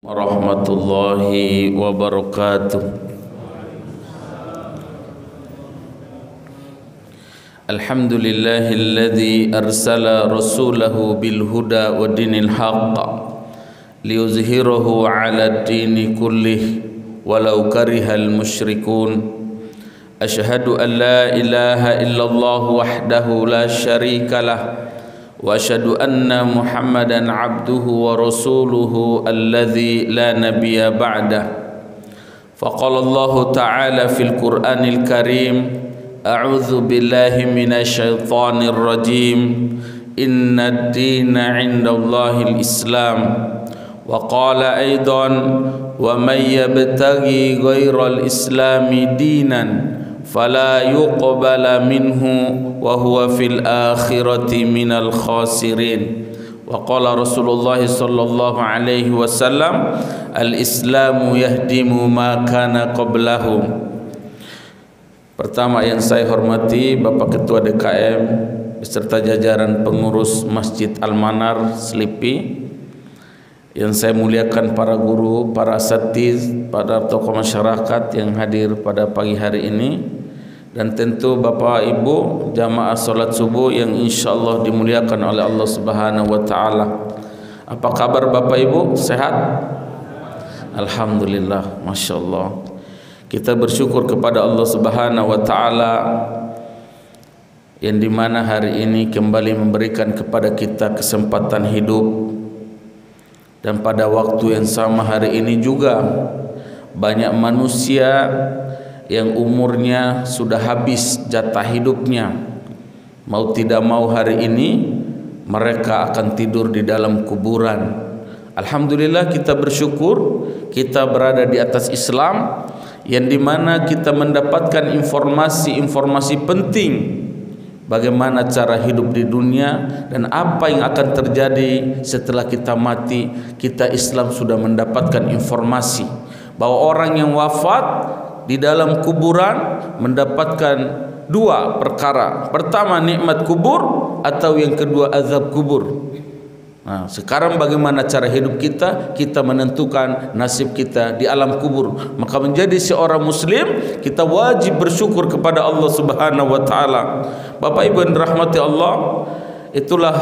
warahmatullahi wabarakatuh. Alhamdulillahilladzi arsala rasulahu bil huda wa dinil haqq liyuzhirahu 'ala ad-dini kullih walau karihal musyrikun. Asyhadu an la ilaha illallah wahdahu la syarikalah wa asyhadu anna Muhammadan abduhu wa rasuluhu alladzi la nabiyya ba'dah. Faqala Allah ta'ala fil Qur'anil Karim, a'udzu billahi minasy syaithanir rajim, innad dina 'indallahil Islam. Wa qala aidan, wa may yabtaghi ghairal islami dinan fala yuqbala minhu wa huwa fil akhirati minal khasirin. Wa qala Rasulullah sallallahu alaihi wasallam, al-islamu yahdimu ma kana qablahu. Pertama yang saya hormati Bapak Ketua DKM beserta jajaran pengurus Masjid Al-Manar Selipi, yang saya muliakan para guru, para asatiz, para tokoh masyarakat yang hadir pada pagi hari ini, dan tentu Bapak Ibu jamaah salat subuh yang insyaallah dimuliakan oleh Allah Subhanahu wa taala. Apa kabar Bapak Ibu? Sehat? Alhamdulillah, masyaallah. Kita bersyukur kepada Allah Subhanahu wa taala yang dimana hari ini kembali memberikan kepada kita kesempatan hidup. Dan pada waktu yang sama hari ini juga banyak manusia yang umurnya sudah habis jatah hidupnya. Mau tidak mau hari ini mereka akan tidur di dalam kuburan. Alhamdulillah kita bersyukur kita berada di atas Islam, yang dimana kita mendapatkan informasi-informasi penting bagaimana cara hidup di dunia dan apa yang akan terjadi setelah kita mati. Kita Islam sudah mendapatkan informasi bahwa orang yang wafat di dalam kuburan mendapatkan dua perkara. Pertama nikmat kubur, atau yang kedua azab kubur. Nah, sekarang bagaimana cara hidup kita? Kita menentukan nasib kita di alam kubur. Maka menjadi seorang muslim kita wajib bersyukur kepada Allah Subhanahu wa taala. Bapak Ibu yang dirahmati Allah, itulah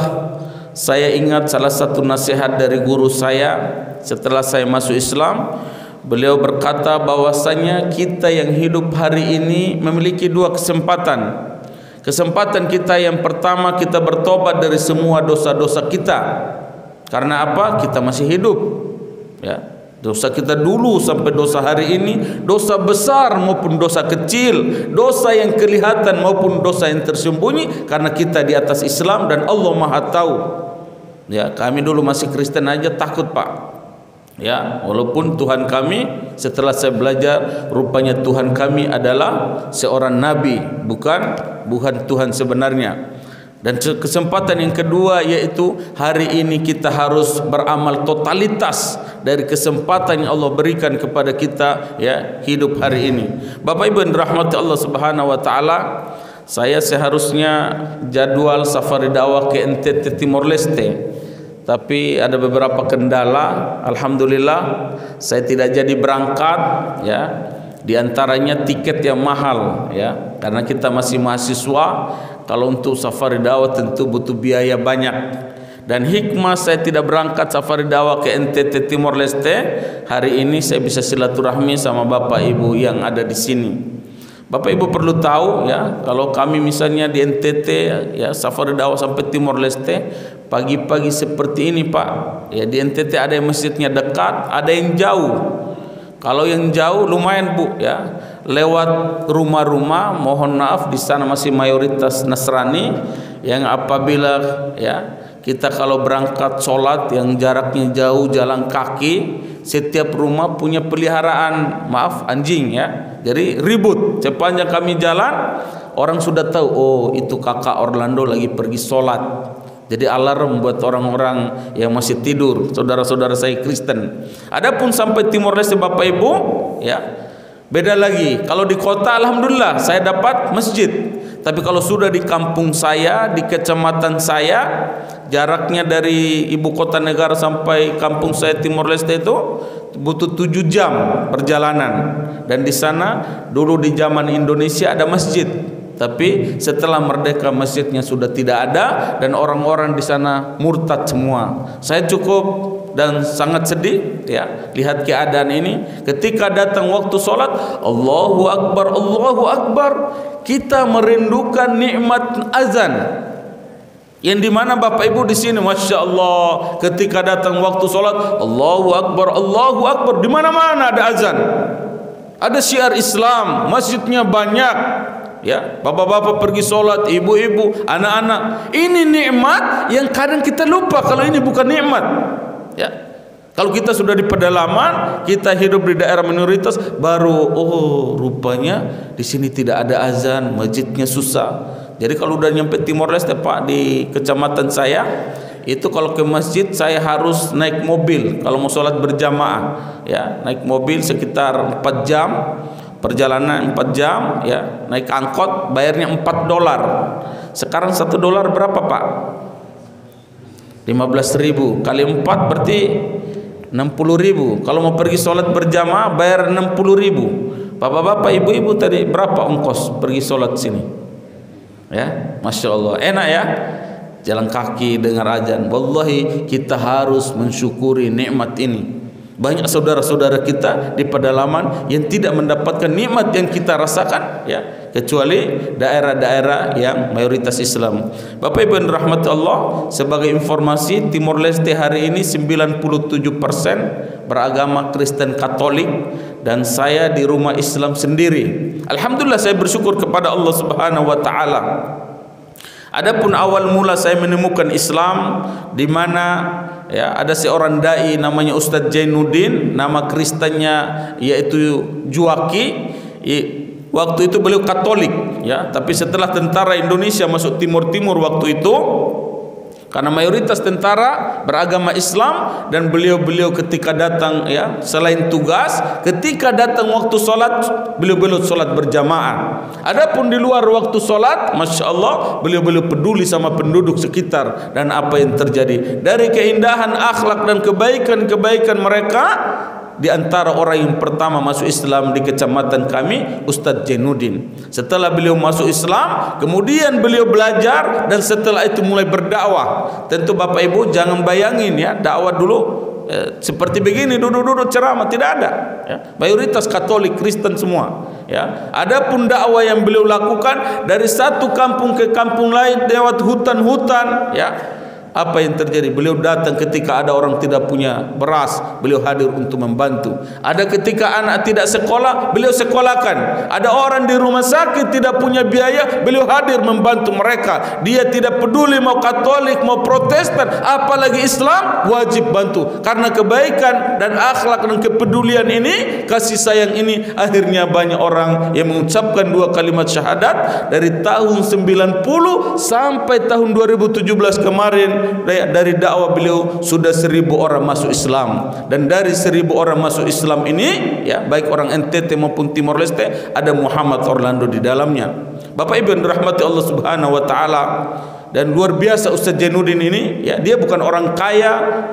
saya ingat salah satu nasihat dari guru saya setelah saya masuk Islam. Beliau berkata bahwasanya kita yang hidup hari ini memiliki dua kesempatan. Kesempatan kita yang pertama, kita bertobat dari semua dosa-dosa kita. Karena apa? Kita masih hidup, ya. Dosa kita dulu sampai dosa hari ini, dosa besar maupun dosa kecil, dosa yang kelihatan maupun dosa yang tersembunyi, karena kita di atas Islam dan Allah Maha tahu. Ya, kami dulu masih Kristen aja takut, Pak. Ya, walaupun Tuhan kami, setelah saya belajar, rupanya Tuhan kami adalah seorang nabi, bukan Tuhan sebenarnya. Dan kesempatan yang kedua yaitu hari ini kita harus beramal totalitas dari kesempatan yang Allah berikan kepada kita, ya, hidup hari ini. Bapak Ibu yang dirahmati Allah Subhanahu wa taala, saya seharusnya jadwal safari dakwah ke NTT Timor Leste. Tapi ada beberapa kendala, alhamdulillah saya tidak jadi berangkat, ya. Di antaranya tiket yang mahal, ya. Karena kita masih mahasiswa, kalau untuk safari dakwah tentu butuh biaya banyak. Dan hikmah saya tidak berangkat safari dakwah ke NTT Timor Leste, hari ini saya bisa silaturahmi sama Bapak Ibu yang ada di sini. Bapak Ibu perlu tahu, ya, kalau kami misalnya di NTT, ya, safari dakwah sampai Timor Leste pagi-pagi seperti ini, Pak. Ya, di NTT ada yang masjidnya dekat, ada yang jauh. Kalau yang jauh lumayan, Bu, ya. Lewat rumah-rumah, mohon maaf di sana masih mayoritas Nasrani, yang apabila, ya, kita kalau berangkat sholat yang jaraknya jauh jalan kaki, setiap rumah punya peliharaan, maaf, anjing, ya. Jadi ribut sepanjang kami jalan, orang sudah tahu, oh itu kakak Orlando lagi pergi sholat. Jadi alarm buat orang-orang yang masih tidur, saudara-saudara saya Kristen. Adapun sampai Timor Leste Bapak Ibu, ya, beda lagi. Kalau di kota alhamdulillah saya dapat masjid. Tapi kalau sudah di kampung saya, di kecamatan saya, jaraknya dari ibu kota negara sampai kampung saya Timor Leste itu butuh 7 jam perjalanan. Dan di sana dulu di zaman Indonesia ada masjid, tapi setelah merdeka masjidnya sudah tidak ada dan orang-orang di sana murtad semua. Saya cukup dan sangat sedih ya lihat keadaan ini. Ketika datang waktu sholat, Allahu Akbar, Allahu Akbar, kita merindukan nikmat azan. Yang dimana Bapak Ibu di sini, masya Allah, ketika datang waktu sholat, Allahu Akbar, Allahu Akbar, di mana-mana ada azan, ada syiar Islam, masjidnya banyak. Ya, bapak-bapak pergi sholat, ibu-ibu, anak-anak. Ini nikmat yang kadang kita lupa kalau ini bukan nikmat. Ya, kalau kita sudah di pedalaman, kita hidup di daerah minoritas, baru oh rupanya di sini tidak ada azan, masjidnya susah. Jadi kalau udah nyampe Timor Leste Pak, di kecamatan saya itu kalau ke masjid saya harus naik mobil kalau mau sholat berjamaah. Ya, naik mobil sekitar 4 jam. Perjalanan 4 jam ya, naik angkot bayarnya $4. Sekarang $1 berapa Pak? 15.000 kali 4 berarti 60.000. Kalau mau pergi sholat berjamaah bayar 60.000. Bapak-bapak, ibu-ibu tadi berapa ongkos pergi sholat sini? Ya, masya Allah, enak ya. Jalan kaki dengar azan. Wallahi kita harus mensyukuri nikmat ini. Banyak saudara-saudara kita di pedalaman yang tidak mendapatkan nikmat yang kita rasakan ya, kecuali daerah-daerah yang mayoritas Islam. Bapak Ibu yang dirahmati Allah, sebagai informasi, Timor Leste hari ini 97% beragama Kristen Katolik dan saya di rumah Islam sendiri. Alhamdulillah, saya bersyukur kepada Allah Subhanahu wa taala. Adapun awal mula saya menemukan Islam di mana ya ada seorang dai namanya Ustadz Jainuddin, nama Kristennya yaitu Juaki. Waktu itu beliau Katolik ya, tapi setelah tentara Indonesia masuk Timur waktu itu, karena mayoritas tentara beragama Islam, dan beliau ketika datang ya, selain tugas, ketika datang waktu sholat, beliau sholat berjamaah. Adapun di luar waktu sholat, masya Allah, beliau peduli sama penduduk sekitar dan apa yang terjadi. Dari keindahan akhlak dan kebaikan mereka, di antara orang yang pertama masuk Islam di kecamatan kami, Ustadz Jainuddin. Setelah beliau masuk Islam, kemudian beliau belajar, dan setelah itu mulai berdakwah. Tentu Bapak Ibu jangan bayangin ya, dakwah dulu seperti begini, duduk-duduk ceramah, tidak ada ya. Mayoritas Katolik, Kristen semua ya. Adapun dakwah yang beliau lakukan dari satu kampung ke kampung lain lewat hutan-hutan ya. Apa yang terjadi? Beliau datang ketika ada orang tidak punya beras, beliau hadir untuk membantu. Ada ketika anak tidak sekolah, beliau sekolahkan. Ada orang di rumah sakit tidak punya biaya, beliau hadir membantu mereka. Dia tidak peduli mau Katolik, mau Protestan, apalagi Islam, wajib bantu. Karena kebaikan dan akhlak dan kepedulian ini, kasih sayang ini, akhirnya banyak orang yang mengucapkan 2 kalimat syahadat dari tahun 90 sampai tahun 2017 kemarin. Dari dakwah beliau sudah 1.000 orang masuk Islam, dan dari 1.000 orang masuk Islam ini ya, baik orang NTT maupun Timor Leste, ada Muhammad Orlando di dalamnya. Bapak Ibu yang dirahmati Allah Subhanahu wa taala, dan luar biasa Ustadz Jainuddin ini ya, dia bukan orang kaya,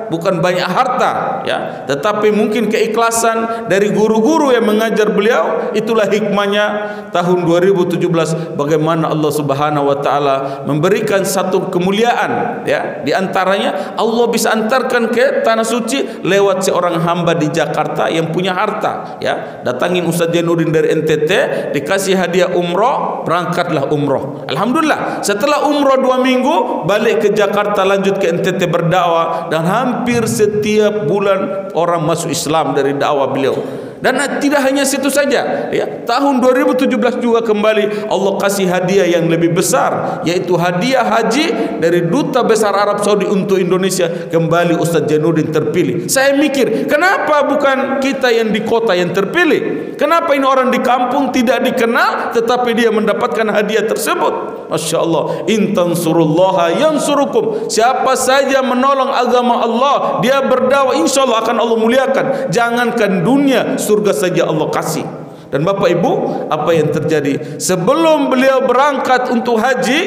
bukan banyak harta ya, tetapi mungkin keikhlasan dari guru-guru yang mengajar beliau, itulah hikmahnya tahun 2017 bagaimana Allah Subhanahu wa taala memberikan satu kemuliaan ya, di antaranya Allah bisa antarkan ke tanah suci lewat seorang hamba di Jakarta yang punya harta ya. Datangin Ustadz Jainuddin dari NTT, dikasih hadiah umroh, berangkatlah umroh. Alhamdulillah, setelah umroh 2 minggu balik ke Jakarta, lanjut ke NTT berdakwah, dan hampir setiap bulan orang masuk Islam dari dakwah beliau. Dan tidak hanya situ saja ya, tahun 2017 juga kembali Allah kasih hadiah yang lebih besar, yaitu hadiah haji dari Duta Besar Arab Saudi untuk Indonesia. Kembali Ustadz Jainuddin terpilih. Saya mikir, kenapa bukan kita yang di kota yang terpilih? Kenapa ini orang di kampung tidak dikenal tetapi dia mendapatkan hadiah tersebut? Masya Allah, in tansurullaha yansurukum. Siapa saja menolong agama Allah, dia berdakwah, insya Allah akan Allah muliakan. Jangankan dunia, surga saja Allah kasih. Dan Bapak Ibu, apa yang terjadi? Sebelum beliau berangkat untuk haji,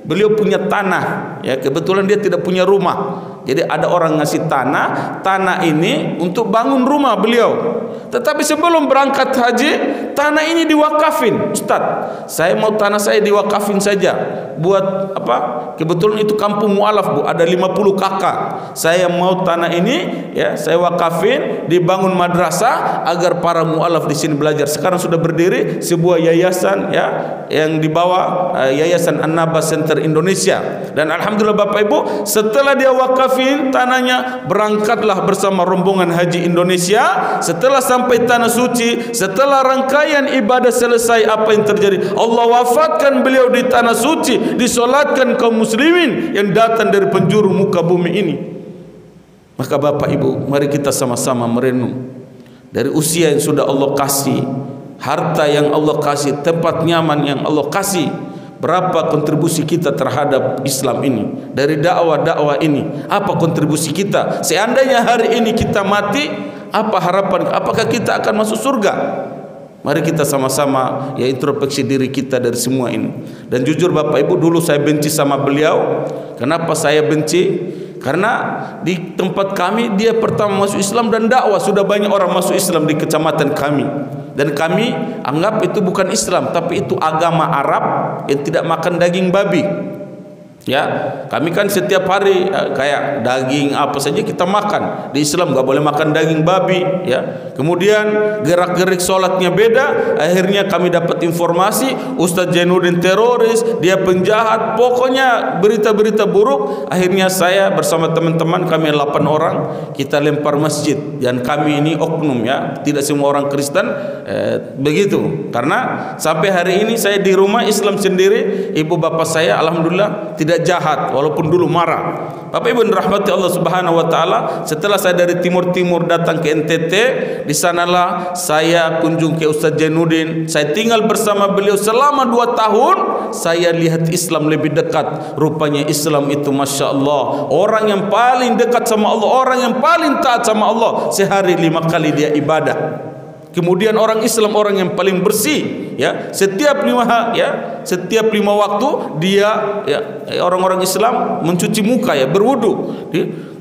beliau punya tanah, ya, kebetulan dia tidak punya rumah. Jadi ada orang ngasih tanah ini untuk bangun rumah beliau. Tetapi sebelum berangkat haji, tanah ini diwakafin. Ustaz, saya mau tanah saya diwakafin saja. Buat apa? Kebetulan itu kampung mu'alaf, Bu, ada 50 kakak. Saya mau tanah ini, ya, saya wakafin, dibangun madrasah agar para mu'alaf di sini belajar. Sekarang sudah berdiri sebuah yayasan, ya, yang dibawa Yayasan An-Naba Center Indonesia. Dan alhamdulillah Bapak Ibu, setelah dia wakafin tanahnya, berangkatlah bersama rombongan haji Indonesia. Setelah sampai tanah suci, setelah rangkaian ibadah selesai, apa yang terjadi? Allah wafatkan beliau di tanah suci, disolatkan kaum muslimin yang datang dari penjuru muka bumi ini. Maka Bapak Ibu, mari kita sama-sama merenung dari usia yang sudah Allah kasih, harta yang Allah kasih, tempat nyaman yang Allah kasih, berapa kontribusi kita terhadap Islam ini, dari dakwah-dakwah ini, apa kontribusi kita? Seandainya hari ini kita mati, apa harapan? Apakah kita akan masuk surga? Mari kita sama-sama, ya, introspeksi diri kita dari semua ini. Dan jujur Bapak Ibu, dulu saya benci sama beliau. Kenapa saya benci? Karena di tempat kami dia pertama masuk Islam dan dakwah. Sudah banyak orang masuk Islam di kecamatan kami. Dan kami anggap itu bukan Islam, tapi itu agama Arab yang tidak makan daging babi. Ya, kami kan setiap hari kayak daging apa saja kita makan. Di Islam nggak boleh makan daging babi, ya. Kemudian gerak-gerik sholatnya beda. Akhirnya kami dapat informasi Ustaz Jainuddin teroris, dia penjahat, pokoknya berita-berita buruk. Akhirnya saya bersama teman-teman kami 8 orang, kita lempar masjid. Dan kami ini oknum, ya, tidak semua orang Kristen begitu. Karena sampai hari ini saya di rumah Islam sendiri, ibu bapak saya alhamdulillah tidak jahat, walaupun dulu marah. Bapak Ibu rahmati Allah Subhanahu wa taala, setelah saya dari timur-timur datang ke NTT, di sanalah saya kunjung ke Ustaz Jainuddin. Saya tinggal bersama beliau selama 2 tahun. Saya lihat Islam lebih dekat. Rupanya Islam itu Masya Allah, orang yang paling dekat sama Allah, orang yang paling taat sama Allah, sehari 5 kali dia ibadah. Kemudian orang Islam orang yang paling bersih, ya, setiap 5 waktu dia, ya, orang-orang Islam mencuci muka, ya, berwudu.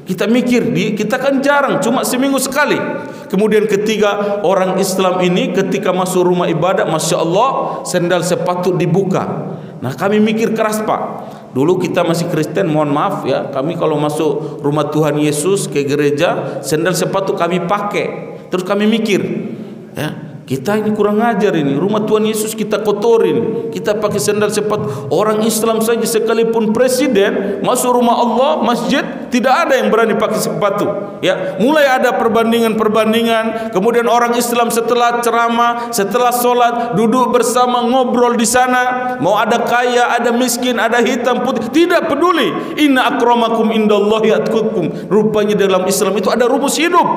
Kita mikir, kita kan jarang, cuma seminggu sekali. Kemudian ketiga, orang Islam ini ketika masuk rumah ibadah, Masya Allah, sendal sepatu dibuka. Nah, kami mikir keras, Pak. Dulu kita masih Kristen, mohon maaf, ya, kami kalau masuk rumah Tuhan Yesus ke gereja, sendal sepatu kami pakai. Terus kami mikir, ya, kita ini kurang ajar ini. Rumah Tuhan Yesus kita kotorin, kita pakai sandal sepatu. Orang Islam saja sekalipun presiden masuk rumah Allah, masjid, tidak ada yang berani pakai sepatu. Ya, mulai ada perbandingan. Kemudian orang Islam setelah ceramah, setelah sholat, duduk bersama ngobrol di sana. Mau ada kaya, ada miskin, ada hitam putih, tidak peduli. Inna akramakum indallahi atqakum. Rupanya dalam Islam itu ada rumus hidup.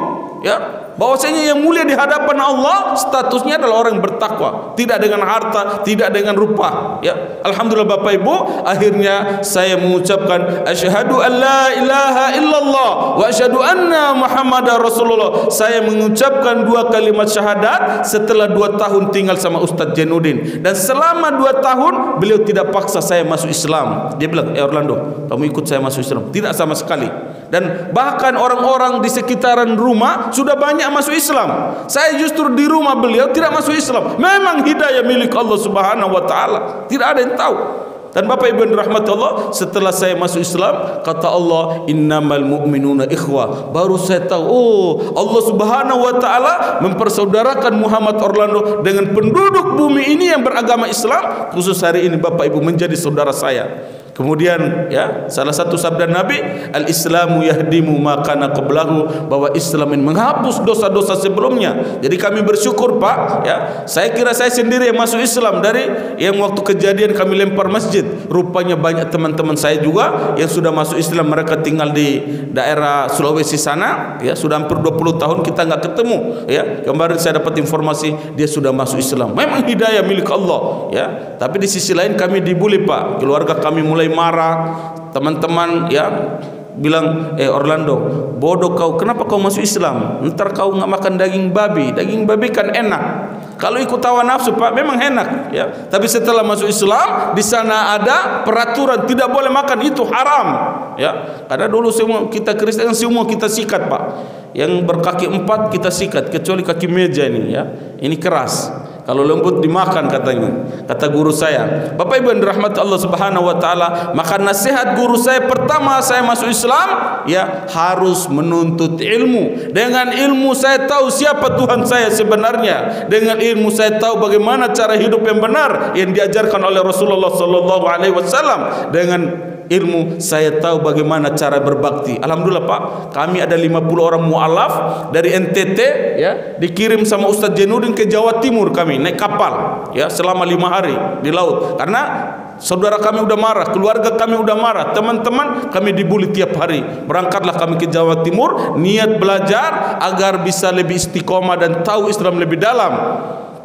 Ya, bahwasanya yang mulia di hadapan Allah statusnya adalah orang yang bertakwa, tidak dengan harta, tidak dengan rupa. Ya, alhamdulillah Bapak Ibu, akhirnya saya mengucapkan asyhadu an la ilaha illallah wa asyhadu anna Muhammadar Rasulullah. Saya mengucapkan 2 kalimat syahadat setelah 2 tahun tinggal sama Ustaz Jainuddin. Dan selama 2 tahun beliau tidak paksa saya masuk Islam. Dia bilang, Orlando, kamu ikut saya masuk Islam. Tidak sama sekali. Dan bahkan orang-orang di sekitaran rumah sudah banyak masuk Islam. Saya justru di rumah beliau tidak masuk Islam. Memang hidayah milik Allah Subhanahu wa taala. Tidak ada yang tahu. Dan Bapak Ibu yang dirahmati Allah, setelah saya masuk Islam, kata Allah, innamal mu'minuna ikhwah. Baru saya tahu, oh, Allah Subhanahu wa taala mempersaudarakan Muhammad Orlando dengan penduduk bumi ini yang beragama Islam. Khusus hari ini Bapak Ibu menjadi saudara saya. Kemudian, ya, salah satu sabda Nabi, al-Islamu yahdimu ma kana qablahu, bahwa Islam ini menghapus dosa-dosa sebelumnya. Jadi kami bersyukur, Pak, ya. Saya kira saya sendiri yang masuk Islam dari yang waktu kejadian kami lempar masjid. Rupanya banyak teman-teman saya juga yang sudah masuk Islam, mereka tinggal di daerah Sulawesi sana, ya, sudah hampir 20 tahun kita enggak ketemu, ya. Kemarin saya dapat informasi dia sudah masuk Islam. Memang hidayah milik Allah, ya. Tapi di sisi lain kami dibully, Pak. Keluarga kami mulai marah, teman-teman, ya, bilang, Orlando, bodoh kau, kenapa kau masuk Islam? Ntar kau nggak makan daging babi kan enak. Kalau ikut hawa nafsu Pak memang enak ya. Tapi setelah masuk Islam di sana ada peraturan tidak boleh makan, itu haram ya. Karena dulu semua kita Kristen semua kita sikat Pak. Yang berkaki 4 kita sikat kecuali kaki meja ini ya. Ini keras. Kalau lembut dimakan katanya, kata guru saya. Bapak Ibu yang dirahmati Allah Subhanahu wa taala, maka nasihat guru saya pertama saya masuk Islam ya harus menuntut ilmu. Dengan ilmu saya tahu siapa Tuhan saya sebenarnya. Dengan ilmu saya tahu bagaimana cara hidup yang benar yang diajarkan oleh Rasulullah sallallahu alaihi wasallam. Dengan ilmu saya tahu bagaimana cara berbakti. Alhamdulillah Pak, kami ada 50 orang mualaf dari NTT ya, dikirim sama Ustaz Jenudin ke Jawa Timur, kami naik kapal ya selama 5 hari di laut. Karena saudara kami udah marah, keluarga kami udah marah, teman-teman kami dibully tiap hari. Berangkatlah kami ke Jawa Timur, niat belajar agar bisa lebih istiqomah dan tahu Islam lebih dalam.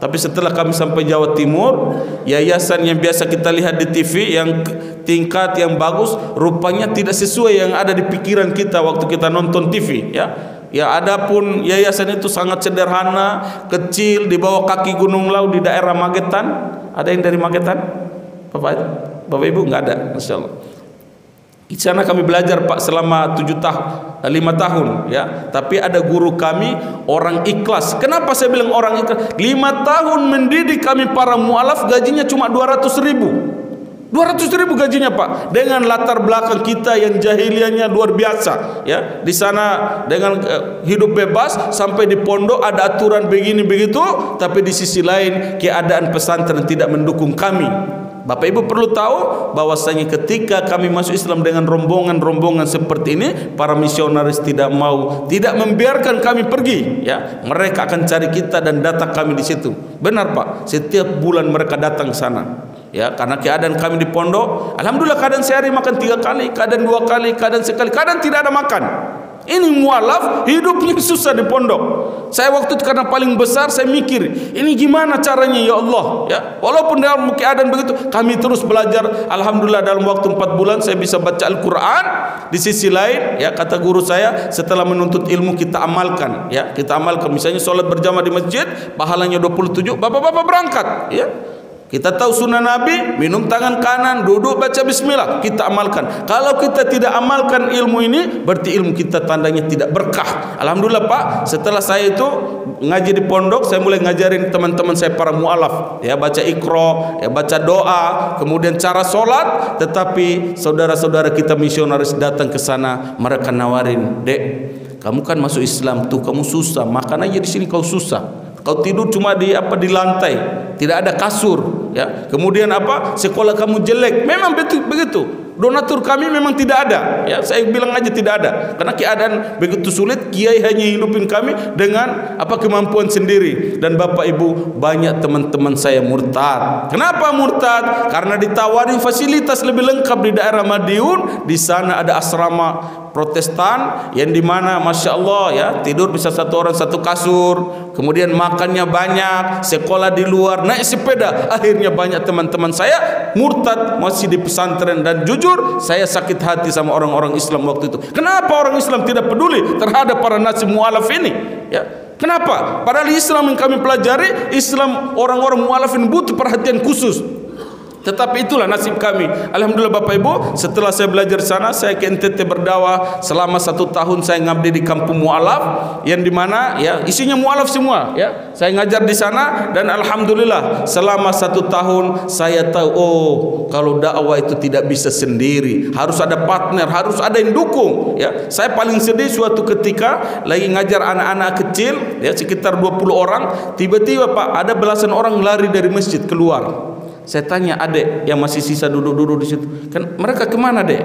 Tapi setelah kami sampai Jawa Timur, yayasan yang biasa kita lihat di TV yang tingkat yang bagus, rupanya tidak sesuai yang ada di pikiran kita waktu kita nonton TV ya. Ya adapun yayasan itu sangat sederhana, kecil, di bawah kaki Gunung Lau di daerah Magetan. Ada yang dari Magetan? Bapak Ibu enggak ada, masyaallah. Di sana kami belajar Pak selama 5 tahun ya. Tapi ada guru kami orang ikhlas. Kenapa saya bilang orang ikhlas? 5 tahun mendidik kami para mualaf, gajinya cuma 200.000. 200.000 gajinya Pak. Dengan latar belakang kita yang jahiliyahnya luar biasa ya. Di sana dengan hidup bebas sampai di pondok ada aturan begini begitu, tapi di sisi lain keadaan pesantren tidak mendukung kami. Bapak Ibu perlu tahu bahwasanya ketika kami masuk Islam dengan rombongan-rombongan seperti ini, para misionaris tidak membiarkan kami pergi ya. Mereka akan cari kita dan datang kami di situ. Benar Pak, setiap bulan mereka datang ke sana. Ya, karena keadaan kami di pondok, alhamdulillah kadang sehari makan 3 kali, kadang 2 kali, kadang sekali, kadang tidak ada makan. Ini mualaf hidupnya susah di pondok. Saya waktu itu karena paling besar saya mikir, ini gimana caranya ya Allah ya. Walaupun dalam keadaan begitu kami terus belajar. Alhamdulillah dalam waktu 4 bulan saya bisa baca Al-Quran. Di sisi lain ya kata guru saya, setelah menuntut ilmu kita amalkan ya. Kita amalkan misalnya sholat berjamaah di masjid pahalanya 27, bapak-bapak berangkat ya. Kita tahu sunnah Nabi, minum tangan kanan, duduk baca bismillah, kita amalkan. Kalau kita tidak amalkan ilmu ini, berarti ilmu kita tandanya tidak berkah. Alhamdulillah Pak, setelah saya itu ngaji di pondok, saya mulai ngajarin teman-teman saya para mualaf ya, baca Iqra, ya baca doa, kemudian cara sholat. Tetapi saudara-saudara kita misionaris datang ke sana, mereka nawarin, "Dek, kamu kan masuk Islam tuh, kamu susah, makan aja di sini kau susah. Kau tidur cuma di lantai, tidak ada kasur ya. Kemudian sekolah kamu jelek." Memang begitu. Donatur kami memang tidak ada ya. Saya bilang aja tidak ada. Karena keadaan begitu sulit, kiai hanya hidupin kami dengan kemampuan sendiri. Dan Bapak Ibu, banyak teman-teman saya murtad. Kenapa murtad? Karena ditawarin fasilitas lebih lengkap di daerah Madiun. Di sana ada asrama Protestan yang dimana Masya Allah ya, tidur bisa 1 orang 1 kasur, kemudian makannya banyak, sekolah di luar, naik sepeda. Akhirnya banyak teman-teman saya murtad masih di pesantren. Dan jujur saya sakit hati sama orang-orang Islam waktu itu. Kenapa orang Islam tidak peduli terhadap para nasib mualaf ini ya? Kenapa? Padahal Islam yang kami pelajari, Islam orang-orang mualaf ini butuh perhatian khusus. Tetapi itulah nasib kami. Alhamdulillah Bapak Ibu, setelah saya belajar sana, saya ke NTT berdakwah selama 1 tahun. Saya ngabdi di kampung mualaf yang dimana ya isinya mualaf semua ya. Saya ngajar di sana dan alhamdulillah selama 1 tahun saya tahu kalau dakwah itu tidak bisa sendiri, harus ada partner, harus ada yang dukung ya. Saya paling sedih suatu ketika lagi ngajar anak-anak kecil ya, sekitar 20 orang, tiba-tiba Pak ada belasan orang lari dari masjid keluar. Saya tanya adek yang masih sisa duduk-duduk di situ, kan mereka kemana dek?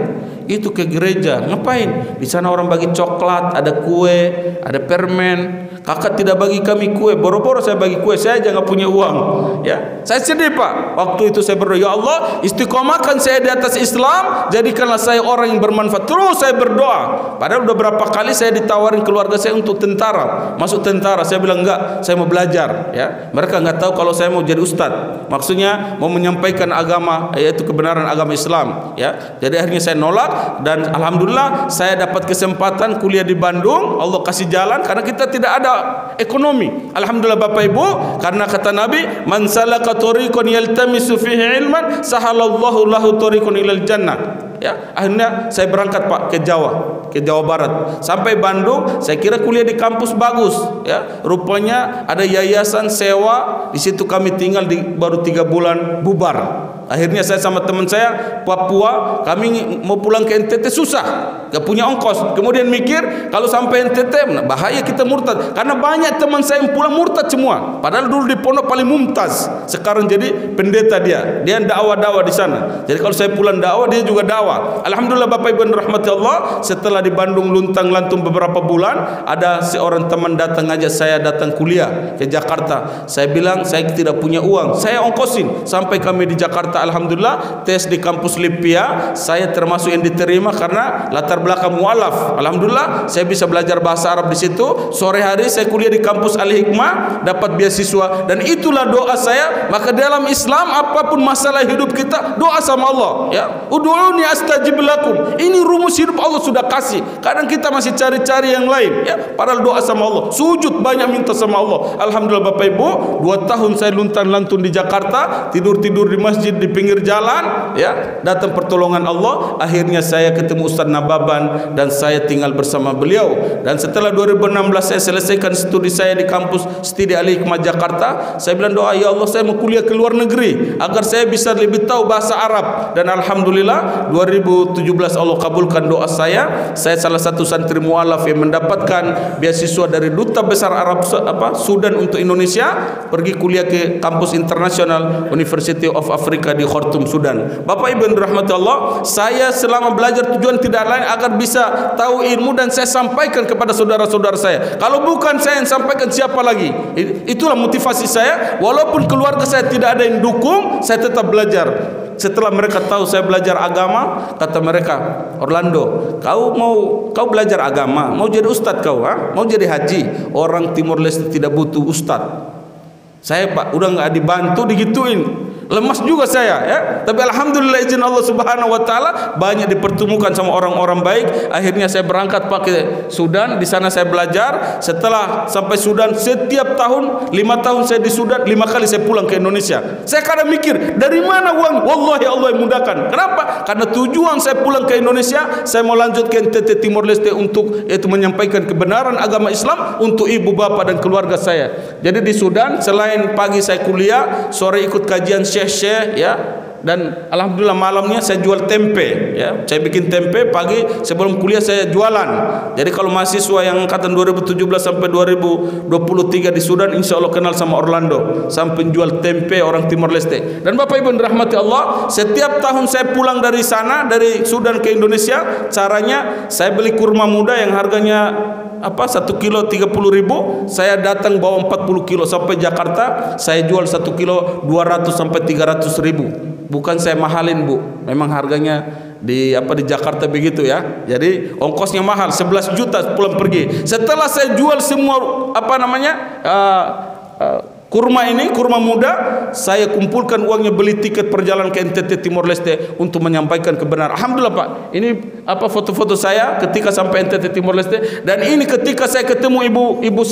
Itu ke gereja. Ngapain? Di sana orang bagi coklat, ada kue, ada permen. Kakak tidak bagi kami kue, boro-boro saya bagi kue, saya aja nggak punya uang. Ya, saya sedih Pak. Waktu itu saya berdoa, ya Allah, istiqomahkan saya di atas Islam, jadikanlah saya orang yang bermanfaat. Terus saya berdoa. Padahal udah berapa kali saya ditawarin keluarga saya untuk tentara, masuk tentara. Saya bilang enggak, saya mau belajar. Ya, mereka nggak tahu kalau saya mau jadi ustadz. Maksudnya mau menyampaikan agama, yaitu kebenaran agama Islam. Ya, jadi akhirnya saya nolak dan alhamdulillah saya dapat kesempatan kuliah di Bandung. Allah kasih jalan karena kita tidak ada ekonomi. Alhamdulillah Bapak Ibu, karena kata Nabi, man salaka tariqan yaltamisu fihi ilman sahalallahu lahu tariqan ilal jannah. Ya, akhirnya saya berangkat Pak ke Jawa Barat, sampai Bandung. Saya kira kuliah di kampus bagus, ya. Rupanya ada yayasan sewa, di situ kami tinggal baru 3 bulan bubar. Akhirnya saya sama teman saya Papua, kami mau pulang ke NTT susah, gak punya ongkos. Kemudian mikir kalau sampai NTT bahaya kita murtad, karena banyak teman saya yang pulang murtad semua. Padahal dulu di pondok paling mumtaz, sekarang jadi pendeta dia dakwah di sana. Jadi kalau saya pulang dakwah, dia juga dakwah. Alhamdulillah Bapak Ibu rahmati Allah, setelah di Bandung luntang-lantung beberapa bulan, ada seorang teman datang ngajak saya datang kuliah ke Jakarta. Saya bilang saya tidak punya uang, saya ongkosin sampai kami di Jakarta. Alhamdulillah tes di kampus Lipia, saya termasuk yang diterima karena latar belakang mualaf. Alhamdulillah saya bisa belajar bahasa Arab di situ. Sore hari saya kuliah di kampus Al-Hikmah, dapat beasiswa, dan itulah doa saya. Maka dalam Islam apapun masalah hidup kita, doa sama Allah, ya. Ud'uni astajib lakum. Ini rumus hidup Allah sudah kasih. Kadang kita masih cari-cari yang lain, ya. Padahal doa sama Allah, sujud banyak minta sama Allah. Alhamdulillah Bapak Ibu, 2 tahun saya luntang-lantung di Jakarta, tidur-tidur di masjid di pinggir jalan, ya, datang pertolongan Allah. Akhirnya saya ketemu Ustaz Nababan dan saya tinggal bersama beliau. Dan setelah 2016 saya selesaikan studi saya di kampus Studi Al-Hikmah Jakarta. Saya bilang doa, ya Allah saya mau kuliah ke luar negeri agar saya bisa lebih tahu bahasa Arab. Dan alhamdulillah 2017 Allah kabulkan doa saya. Saya salah satu santri mualaf yang mendapatkan beasiswa dari Duta Besar Arab Sudan untuk Indonesia, pergi kuliah ke kampus internasional University of Africa di Khartoum, Sudan. Bapak Ibu rahmati Allah, saya selama belajar tujuan tidak lain agar bisa tahu ilmu dan saya sampaikan kepada saudara-saudara saya. Kalau bukan saya yang sampaikan, siapa lagi? Itulah motivasi saya. Walaupun keluarga saya tidak ada yang dukung, saya tetap belajar. Setelah mereka tahu saya belajar agama, kata mereka, Orlando, kau belajar agama, mau jadi ustadz kau, ha? Mau jadi haji? Orang Timor Leste tidak butuh ustadz. Saya Pak udah nggak dibantu, digituin. Lemas juga saya, ya. Tapi alhamdulillah izin Allah Subhanahu wa taala banyak dipertemukan sama orang-orang baik. Akhirnya saya berangkat pakai Sudan, di sana saya belajar. Setelah sampai Sudan, setiap tahun 5 tahun saya di Sudan, 5 kali saya pulang ke Indonesia. Saya kadang mikir, dari mana uang? Wallahi Allah yang mudahkan. Kenapa? Karena tujuan saya pulang ke Indonesia, saya mau lanjut ke NTT Timor Leste untuk itu menyampaikan kebenaran agama Islam untuk ibu bapa dan keluarga saya. Jadi di Sudan selain pagi saya kuliah, sore ikut kajian syekh-syekh, ya, dan alhamdulillah malamnya saya jual tempe, ya. Saya bikin tempe pagi sebelum kuliah saya jualan. Jadi kalau mahasiswa yang angkatan 2017 sampai 2023 di Sudan, insya Allah kenal sama Orlando, sang penjual tempe orang Timor Leste. Dan Bapak Ibu rahmati Allah, setiap tahun saya pulang dari sana, dari Sudan ke Indonesia, caranya saya beli kurma muda yang harganya 1 kilo 30.000, saya datang bawa 40 kilo sampai Jakarta, saya jual 1 kilo 200 sampai 300.000. Bukan saya mahalin Bu, memang harganya di Jakarta begitu, ya. Jadi ongkosnya mahal, 11 juta pulang pergi. Setelah saya jual semua kurma muda, saya kumpulkan uangnya, beli tiket perjalanan ke NTT Timor Leste untuk menyampaikan kebenaran. Alhamdulillah Pak, ini foto-foto saya ketika sampai NTT Timor Leste. Dan ini ketika saya ketemu ibu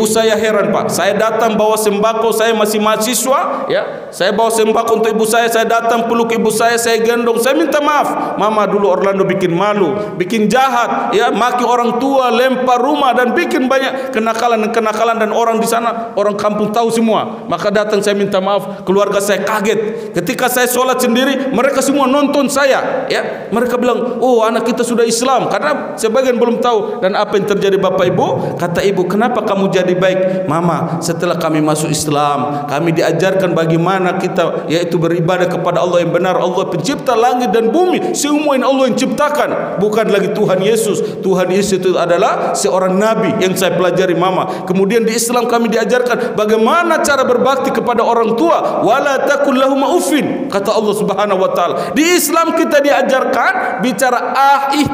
saya heran Pak. Saya datang bawa sembako, saya masih mahasiswa, ya. Saya bawa sembako untuk ibu saya datang peluk ibu saya gendong, saya minta maaf, Mama dulu Orlando bikin malu, bikin jahat, ya, maki orang tua, lempar rumah, dan bikin banyak kenakalan dan orang di sana, orang kampung tahu semua. Maka datang saya minta maaf, keluarga saya kaget. Ketika saya sholat sendiri, mereka semua nonton saya, ya. Mereka bilang, oh anak kita sudah Islam, karena sebagian belum tahu. Dan apa yang terjadi Bapak Ibu? Kata ibu, kenapa kamu jadi baik? Mama, setelah kami masuk Islam, kami diajarkan bagaimana kita yaitu beribadah kepada Allah yang benar. Allah pencipta langit dan bumi, semua ini Allah yang ciptakan, bukan lagi Tuhan Yesus. Tuhan Yesus itu adalah seorang nabi yang saya pelajari Mama. Kemudian di Islam kami diajarkan bagaimana cara berbakti kepada orang tua. Wala takul lahum uffin, kata Allah Subhanahu wa taala. Di Islam kita diajarkan bicara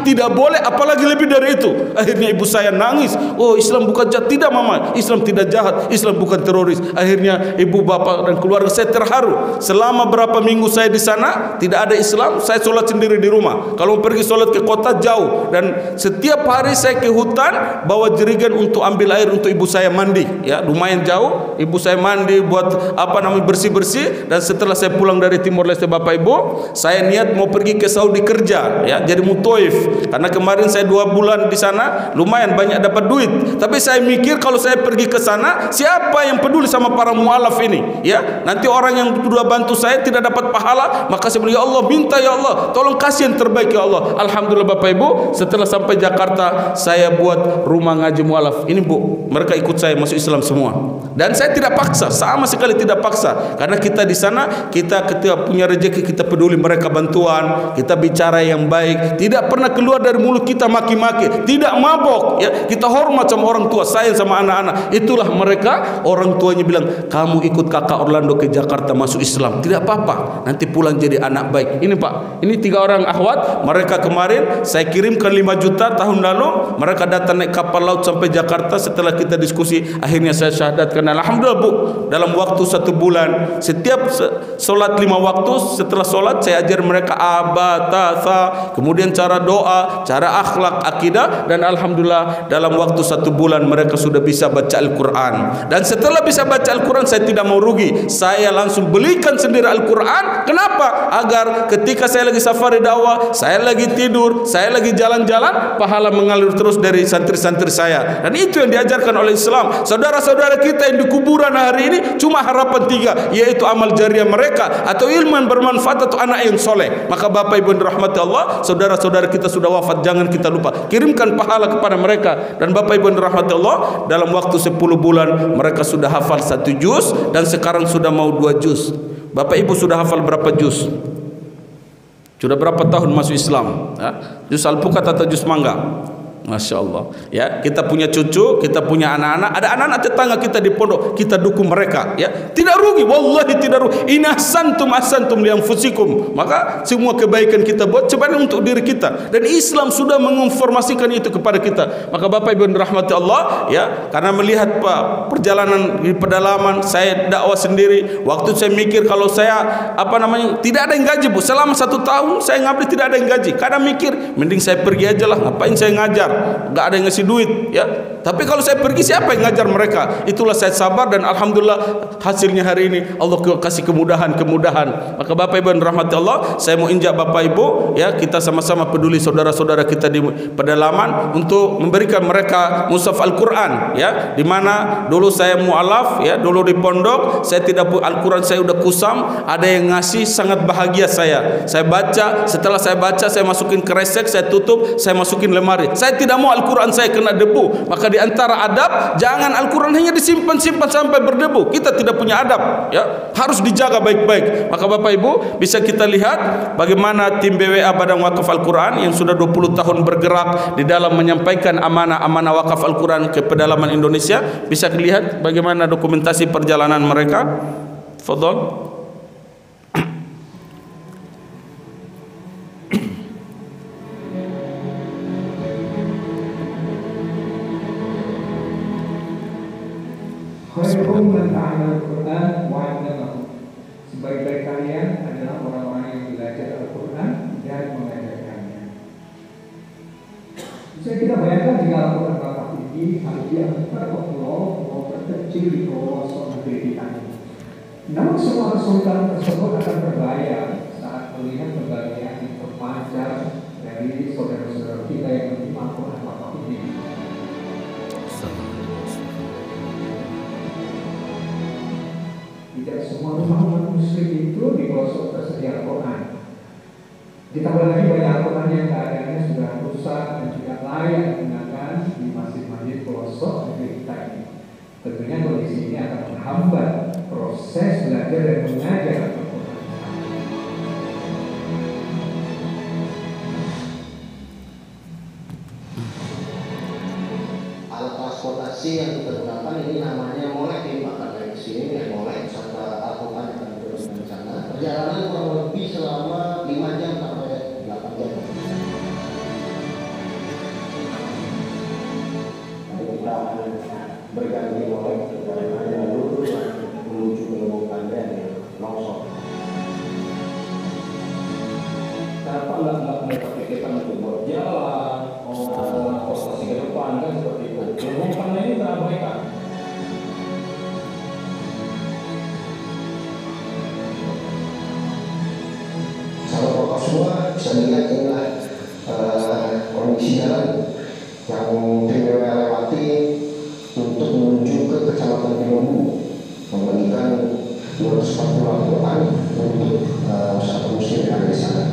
tidak boleh, apalagi lebih dari itu. Akhirnya ibu saya nangis. Oh, Islam bukan jahat. Tidak mama, Islam tidak jahat, Islam bukan teroris. Akhirnya ibu, bapak dan keluarga saya terharu. Selama berapa minggu saya di sana tidak ada Islam, saya sholat sendiri di rumah. Kalau pergi sholat ke kota jauh, dan setiap hari saya ke hutan bawa jerigen untuk ambil air untuk ibu saya mandi. Ya, lumayan jauh. Ibu saya mandi buat bersih-bersih. Dan setelah saya pulang dari Timor Leste, bapak ibu, saya niat mau pergi ke Saudi kerja, ya, jadi mutoif. Karena kemarin saya 2 bulan di sana, lumayan banyak dapat duit. Tapi saya mikir kalau saya pergi ke sana, siapa yang peduli sama para mualaf ini? Ya, nanti orang yang sudah bantu saya tidak dapat pahala. Maka saya bilang, ya Allah, minta ya Allah, tolong kasih yang terbaik ya Allah. Alhamdulillah bapak ibu, setelah sampai Jakarta, saya buat rumah ngaji mualaf. Ini bu, mereka ikut saya masuk Islam semua. Dan saya tidak paksa, sama sekali tidak paksa. Karena kita di sana, kita ketika punya rezeki, kita peduli mereka bantuan, kita bicara yang baik, tidak pernah keluar dari mulut kita maki-maki, tidak mabok, ya, kita hormat sama orang tua, sayang sama anak-anak. Itulah mereka, orang tuanya bilang, kamu ikut kakak Orlando ke Jakarta masuk Islam, tidak apa-apa, nanti pulang jadi anak baik. Ini pak, ini 3 orang akhwat, mereka kemarin saya kirimkan 5 juta tahun lalu, mereka datang naik kapal laut sampai Jakarta. Setelah kita diskusi, akhirnya saya syahadatkan. Alhamdulillah bu, dalam waktu 1 bulan, setiap solat 5 waktu, setelah solat saya ajar mereka abatasa, kemudian cara doa, cara akhlak, akidah. Dan alhamdulillah dalam waktu 1 bulan mereka sudah bisa baca Al-Quran. Dan setelah bisa baca Al-Quran, saya tidak mau rugi, saya langsung belikan sendiri Al-Quran. Kenapa? Agar ketika saya lagi safari dakwah, saya lagi tidur, saya lagi jalan-jalan, pahala mengalir terus dari santri-santri saya. Dan itu yang diajarkan oleh Islam. Saudara-saudara kita yang di kuburan hari ini cuma harapan 3, yaitu amal jariah mereka, atau ilmu yang bermanfaat, atau anak yang soleh. Maka bapak ibu yang dirahmati Allah, saudara-saudara kita sudah wafat, jangan kita lupa kirimkan pahala kepada mereka. Dan bapak ibu yang dirahmati Allah, dalam waktu 10 bulan mereka sudah hafal 1 juz, dan sekarang sudah mau 2 juz. Bapak ibu sudah hafal berapa juz? Sudah berapa tahun masuk Islam? Juz Al-Pukat atau juz Mangga? Masya Allah, ya, kita punya cucu, kita punya anak-anak, ada anak-anak tetangga kita di pondok, kita dukung mereka, ya, tidak rugi, wallahi tidak rugi. In ahsantum li anfusikum, maka semua kebaikan kita buat sebenarnya untuk diri kita, dan Islam sudah menginformasikan itu kepada kita. Maka bapak ibu yang dirahmati Allah, ya, karena melihat perjalanan di pedalaman, saya dakwah sendiri. Waktu saya mikir kalau saya tidak ada yang gaji bu, selama 1 tahun saya ngabdi tidak ada yang gaji. Kadang mikir mending saya pergi aja lah, ngapain saya ngajar, nggak ada yang ngasih duit, ya. Tapi kalau saya pergi, siapa yang ngajar mereka? Itulah saya sabar, dan alhamdulillah hasilnya hari ini Allah kasih kemudahan. Maka bapak ibu yang dirahmati Allah, saya mau injak bapak ibu, ya, kita sama-sama peduli saudara-saudara kita di pedalaman untuk memberikan mereka mushaf Al-Quran, ya, dimana dulu saya mu'alaf, ya, dulu di pondok saya tidak Al-Quran, saya udah kusam, ada yang ngasih, sangat bahagia saya baca. Setelah saya baca, saya masukin kresek, saya tutup, saya masukin lemari. Saya tidak mau Al-Quran saya kena debu. Maka di antara adab, jangan Al-Quran hanya disimpan sampai berdebu. Kita tidak punya adab, ya, harus dijaga baik-baik. Maka bapak ibu bisa kita lihat bagaimana tim BWA Badan Wakaf Al-Quran yang sudah 20 tahun bergerak di dalam menyampaikan amanah-amanah wakaf Al-Quran ke pedalaman Indonesia. Bisa dilihat bagaimana dokumentasi perjalanan mereka. Fadhal. Khairukum man ta'allama al-Qur'an wa 'allamahu. Sebaik-baik kalian adalah orang-orang yang belajar Al-Quran dan mengajarkannya. Bisa kita bayangkan jika Al-Quran bakal tinggi, harus diangkat Allah terkecil di pelosok negeri kita. Namun semua kesulitan tersebut akan berbahaya saat melihat kebahagiaan yang terpancar dari saudara-saudara kita yang menerima Al-Quran bakal tinggi. Tidak semua rumah umat muslim itu di pelosok tersedia Al-Quran. Ditambah lagi banyak Al-Quran yang keadaannya sudah rusak dan tidak layak digunakan di masjid-masjid pelosok negeri kita ini. Tentunya kondisi ini akan menghambat proses belajar dan mengajar Al-Quran. Alat transportasi yang kita gunakan ini namanya molek, ini Pak, karena di sini ya molek serta Al-Quran yang akan di sana. Perjalanan kurang lebih selama 5 jam sampai 8 jam. kita untuk buat jalan, transportasi ke depan kan seperti itu. Ilmu ini terabaikan. Sahabat Bapak semua bisa dilihat inilah kondisi jalan yang tim BWA lewati untuk menuju ke Kecamatan Pilombu, membagikan 240 Al-Quran untuk masyarakat muslim yang ada di sana.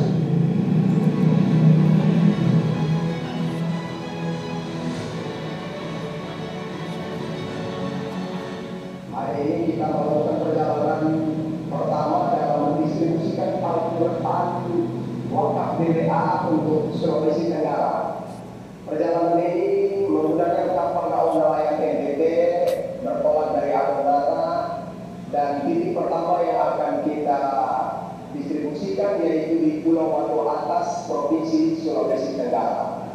Hari ini kita melakukan perjalanan pertama dalam mendistribusikan Al-Quran wakaf BWA untuk Sulawesi Tenggara. Perjalanan ini menggunakan kapal daun nelayan NTT bertolak dari Adonara, dan titik pertama yang akan kita distribusikan yaitu di Pulau Watu Atas, Provinsi Sulawesi Tenggara.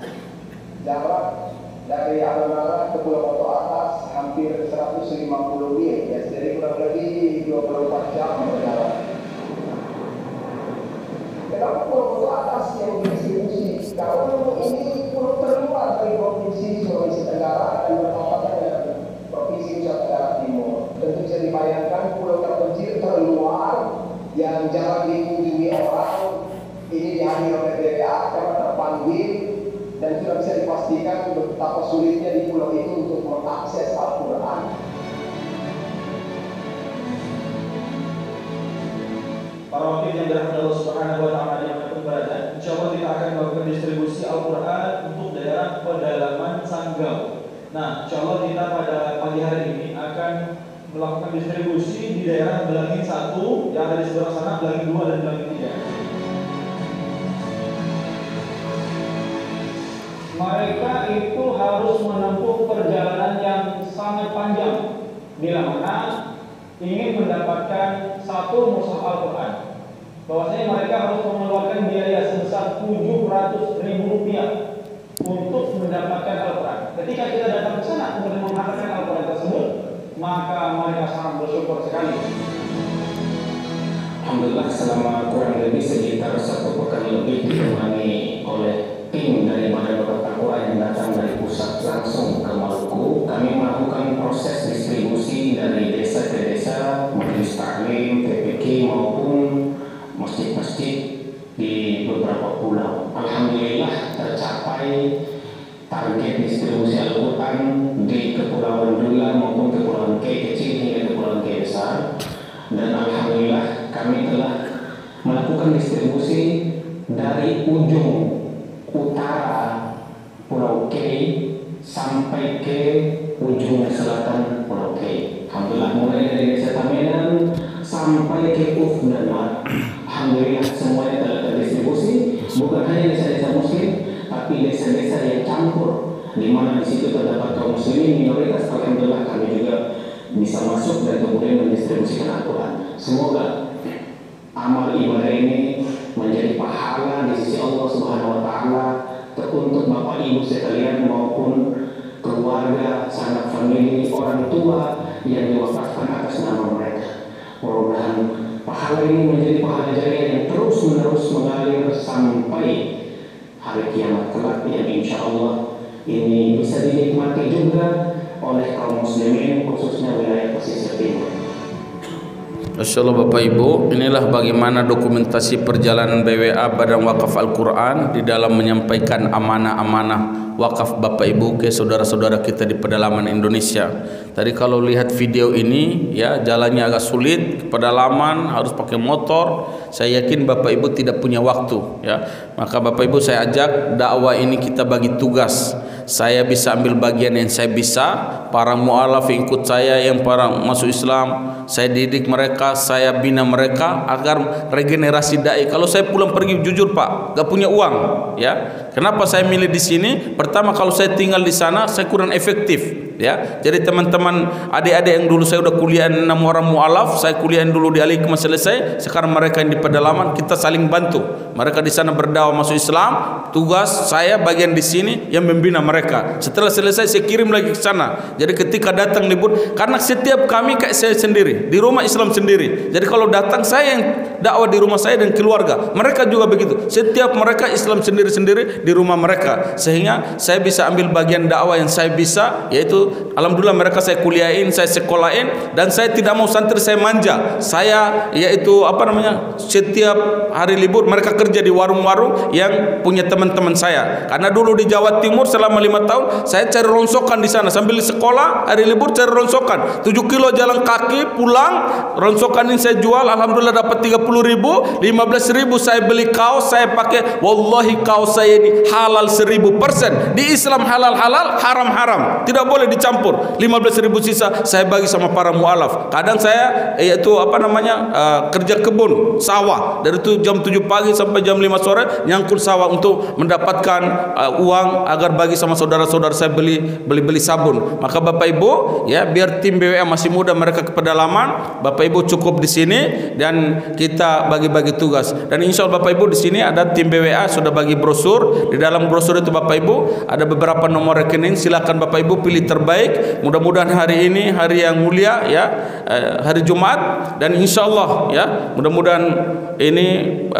Jarak dari Adonara ke Pulau Watu Atas hampir 150 mil, ya, jadi kurang lebih 24 jam perjalanan. Kenapa Pulau Watu Atas yang didistribusi? Karena ini pulau terluar dari Provinsi Sulawesi Tenggara dan bertepatan dengan Provinsi Nusa Tenggara Timur. Tentu bisa dibayangkan pulau terpencil terluar yang jarang dikunjungi orang ini dihadiri oleh BWA karena terpanggil, dan sudah bisa dipastikan betapa sulitnya di pulau itu untuk mengakses Al-Quran. Para wakil yang dirahmati Allah Subhanahu wa taala dimanapun berada, insyaallah kita akan melakukan distribusi Al-Quran untuk daerah pedalaman Sanggau. Nah, insyaallah kita pada pagi hari ini akan melakukan distribusi di daerah Belangin 1 yang ada di sebelah sana, Belangin 2 dan Belangin 3. Mereka itu harus menempuh perjalanan yang sangat panjang bila mana ingin mendapatkan satu mushaf Al-Quran. Bahwasanya mereka harus mengeluarkan biaya sebesar Rp700.000 untuk mendapatkan Al-Quran. Ketika kita datang ke sana kemudian menghantarkan Al-Quran tersebut, maka mereka sangat bersyukur sekali. Alhamdulillah, selama kurang lebih sekitar 1 pekan lebih ditemani oleh tim dari Badan Bakat Al-Quran yang datang dari pusat langsung ke Maluku. Kami melakukan proses distribusi dari desa ke desa, majelis taklim, TPK maupun masjid-masjid di beberapa pulau. Alhamdulillah tercapai target distribusi Al-Quran di Kepulauan Dula maupun Kepulauan K kecil hingga Kepulauan K besar. Dan alhamdulillah kami telah melakukan distribusi dari ujung utara Pulau K sampai ke ujung selatan Pulau K. Alhamdulillah, mulai dari desa Tamenan sampai ke Uf dan Mar. Alhamdulillah semuanya telah terdistribusi, bukan hanya desa-desa muslim, tapi desa-desa yang campur, di mana di situ terdapat kaum muslimin minoritas. Alhamdulillah kami juga bisa masuk dan kemudian mendistribusikan Al-Quran. Semoga amal ibadah ini menjadi pahala di sisi Allah Subhanahu wa taala untuk Bapak Ibu sekalian maupun keluarga, sanak famili, orang tua yang diwakafkan atas nama mereka. Mudah-mudahan pahala ini menjadi pahala jariah yang terus-menerus mengalir sampai hari kiamat kelak, yang insya Allah ini bisa dinikmati juga oleh kaum muslimin khususnya wilayah pesisir timur. Masyaallah Bapak Ibu, inilah bagaimana dokumentasi perjalanan BWA Badan Wakaf Al-Quran di dalam menyampaikan amanah-amanah wakaf Bapak Ibu ke saudara-saudara kita di pedalaman Indonesia. Tadi kalau lihat video ini ya, jalannya agak sulit, pedalaman harus pakai motor. Saya yakin Bapak Ibu tidak punya waktu ya. Maka Bapak Ibu saya ajak dakwah ini kita bagi tugas. Saya bisa ambil bagian yang saya bisa, para mu'alaf yang ikut saya yang para masuk Islam, saya didik mereka, saya bina mereka agar regenerasi dai. Kalau saya pulang pergi jujur Pak, gak punya uang ya. Kenapa saya milih di sini? Pertama, kalau saya tinggal di sana saya kurang efektif ya. Jadi teman-teman adik-adik yang dulu saya udah kuliah 6 orang mu'alaf, saya kuliah dulu di Al-Hikmah selesai, sekarang mereka yang di pedalaman, kita saling bantu. Mereka di sana berdakwah masuk Islam, tugas saya bagian di sini yang membina mereka. Setelah selesai saya kirim lagi ke sana. Jadi ketika datang libur, karena setiap kami kayak saya sendiri sendiri, di rumah Islam sendiri. Jadi kalau datang saya yang dakwah di rumah saya dan keluarga, mereka juga begitu. Setiap mereka Islam sendiri-sendiri di rumah mereka, sehingga saya bisa ambil bagian dakwah yang saya bisa, yaitu alhamdulillah mereka saya kuliahin, saya sekolahin, dan saya tidak mau santri saya manja. Saya yaitu setiap hari libur mereka kerja di warung-warung yang punya teman-teman saya. Karena dulu di Jawa Timur selama 5 tahun saya cari rongsokan di sana sambil sekolah, hari libur cari rongsokan 7 kilo jalan kaki pulang, rongsokan ini saya jual, alhamdulillah dapat 30.000, 15.000 saya beli kaos saya pakai. Wallahi kaos saya ini halal 1000%. Di Islam halal halal, haram haram, tidak boleh dicampur. 15.000 sisa saya bagi sama para mualaf. Kadang saya kerja kebun sawah dari jam 7 pagi sampai jam 5 sore nyangkul sawah untuk mendapatkan uang agar bagi sama saudara-saudara saya beli sabun. Maka Bapak Ibu ya, biar tim BWA masih muda, mereka ke pedalaman, Bapak Ibu cukup di sini dan kita bagi-bagi tugas. Dan insya Allah Bapak Ibu di sini ada tim BWA sudah bagi brosur. Di dalam brosur itu Bapak Ibu ada beberapa nomor rekening. Silakan Bapak Ibu pilih terbaik. Mudah-mudahan hari ini hari yang mulia ya, hari Jumat, dan insya Allah ya, mudah-mudahan ini